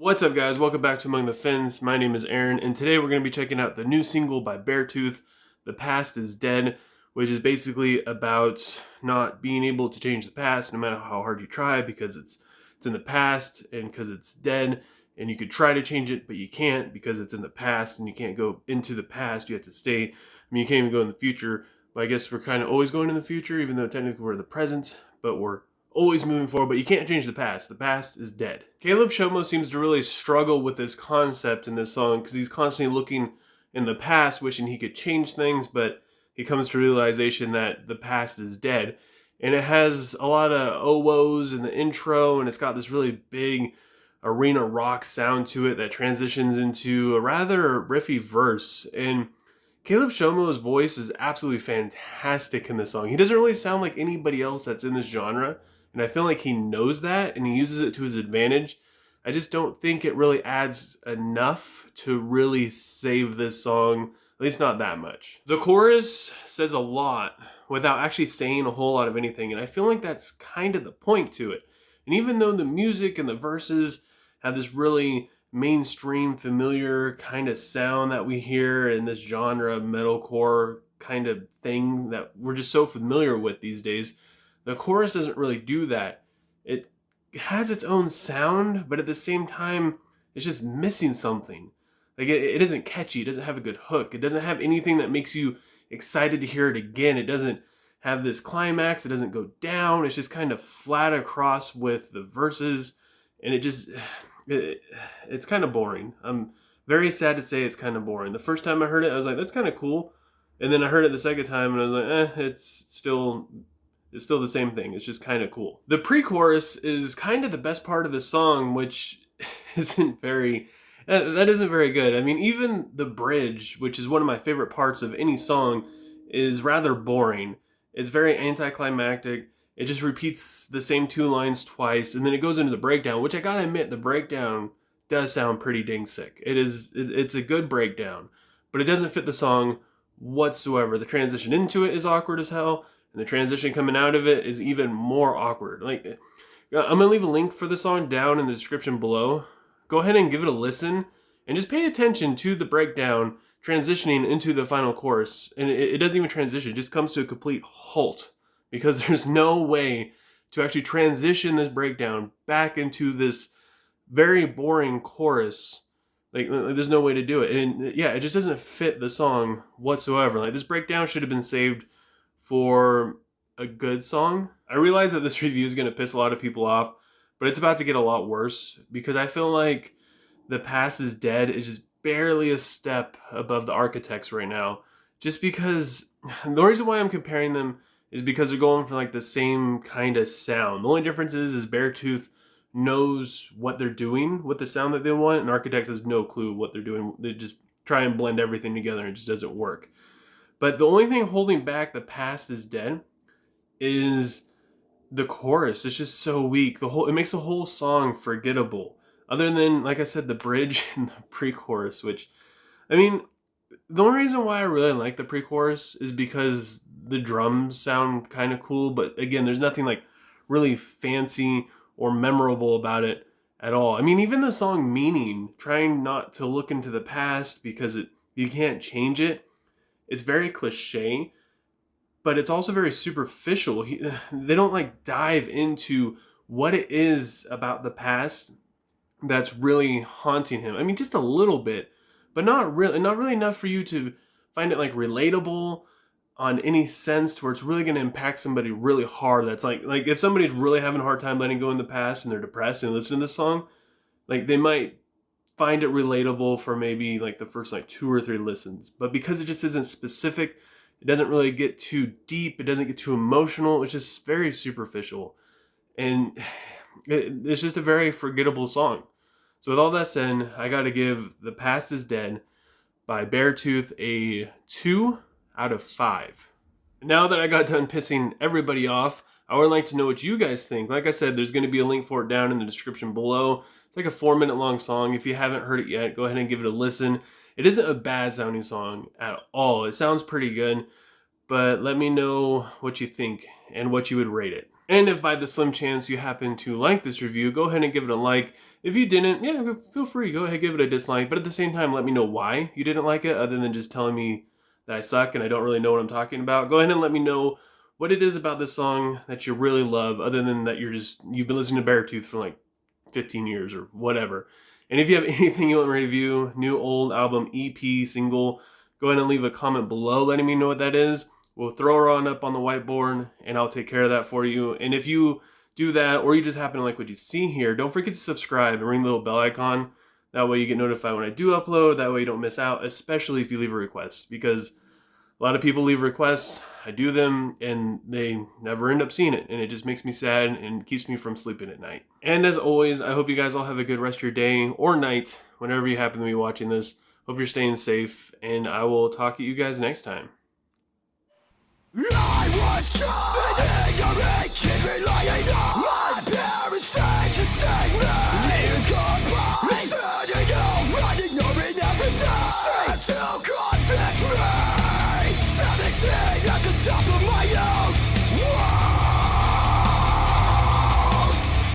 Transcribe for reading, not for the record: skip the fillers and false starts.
What's up, guys? Welcome back to Among the Fins. My name is Aaron, and today we're going to be checking out the new single by Beartooth, The Past is Dead, which is basically about not being able to change the past no matter how hard you try, because it's in the past and because it's dead, and you could try to change it, but you can't because it's in the past, and you can't go into the past. You have to stay. I mean, you can't even go in the future, but I guess we're kind of always going in the future, even though technically we're in the present, but we're always moving forward, but you can't change the past. The past is dead. Caleb Shomo seems to really struggle with this concept in this song because he's constantly looking in the past, wishing he could change things, but he comes to realization that the past is dead. And it has a lot of oh-wohs in the intro, and it's got this really big arena rock sound to it that transitions into a rather riffy verse. And Caleb Shomo's voice is absolutely fantastic in this song. He doesn't really sound like anybody else that's in this genre, and I feel like he knows that and he uses it to his advantage. I just don't think it really adds enough to really save this song, at least not that much. The chorus says a lot without actually saying a whole lot of anything, and I feel like that's kind of the point to it. And even though the music and the verses have this really mainstream, familiar kind of sound that we hear in this genre, metalcore kind of thing that we're just so familiar with these days, the chorus doesn't really do that. It has its own sound, but at the same time, it's just missing something. Like it isn't catchy. It doesn't have a good hook. It doesn't have anything that makes you excited to hear it again. It doesn't have this climax. It doesn't go down. It's just kind of flat across with the verses, and it's kind of boring. I'm very sad to say it's kind of boring. The first time I heard it, I was like, that's kind of cool. And then I heard it the second time, and I was like, it's still the same thing. It's just kind of cool. The pre-chorus is kind of the best part of the song, which isn't very good. I mean, even the bridge, which is one of my favorite parts of any song, is rather boring. It's very anticlimactic. It just repeats the same two lines twice, and then it goes into the breakdown, which I gotta admit, the breakdown does sound pretty dang sick. It's a good breakdown, but it doesn't fit the song whatsoever. The transition into it is awkward as hell, and the transition coming out of it is even more awkward. Like, I'm gonna leave a link for the song down in the description below. Go ahead and give it a listen, and just pay attention to the breakdown transitioning into the final chorus. And it doesn't even transition; it just comes to a complete halt, because there's no way to actually transition this breakdown back into this very boring chorus. Like there's no way to do it. And yeah, it just doesn't fit the song whatsoever. Like, this breakdown should have been saved for a good song. I realize that this review is going to piss a lot of people off, but it's about to get a lot worse, because I feel like The Past is Dead is just barely a step above the Architects right now. Just because the reason why I'm comparing them is because they're going for like the same kind of sound. The only difference is Beartooth knows what they're doing with the sound that they want, and Architects has no clue what they're doing. They just try and blend everything together, and it just doesn't work. But the only thing holding back The Past is Dead is the chorus. It's just so weak. It makes the whole song forgettable. Other than, like I said, the bridge and the pre-chorus, which, I mean, the only reason why I really like the pre-chorus is because the drums sound kind of cool, but again, there's nothing like really fancy or memorable about it at all. I mean, even the song Meaning, trying not to look into the past because you can't change it, it's very cliche, but it's also very superficial. They don't like dive into what it is about the past that's really haunting him. I mean, just a little bit, but not really enough for you to find it like relatable on any sense to where it's really going to impact somebody really hard. That's like if somebody's really having a hard time letting go in the past and they're depressed and listen to this song, like they might find it relatable for maybe like the first like 2 or 3 listens. But because it just isn't specific, it doesn't really get too deep, it doesn't get too emotional, it's just very superficial. And it's just a very forgettable song. So with all that said, I gotta give The Past is Dead by Beartooth a 2 out of 5. Now that I got done pissing everybody off, I would like to know what you guys think. Like I said, there's going to be a link for it down in the description below. It's like a 4-minute long song. If you haven't heard it yet, go ahead and give it a listen. It isn't a bad sounding song at all. It sounds pretty good, but let me know what you think and what you would rate it. And if by the slim chance you happen to like this review, go ahead and give it a like. If you didn't, yeah, feel free. Go ahead, give it a dislike. But at the same time, let me know why you didn't like it, other than just telling me that I suck and I don't really know what I'm talking about. Go ahead and let me know what it is about this song that you really love, other than that you've been listening to Beartooth for like 15 years or whatever. And if you have anything you want me to review, new, old, album, EP, single, go ahead and leave a comment below letting me know what that is. We'll throw her on up on the whiteboard and I'll take care of that for you. And if you do that, or you just happen to like what you see here, don't forget to subscribe and ring the little bell icon. That way you get notified when I do upload. That way you don't miss out, especially if you leave a request, because a lot of people leave requests, I do them, and they never end up seeing it. And it just makes me sad and keeps me from sleeping at night. And as always, I hope you guys all have a good rest of your day or night, whenever you happen to be watching this. Hope you're staying safe, and I will talk to you guys next time. I was trapped in ignorant, keep relying on my parents said to save me.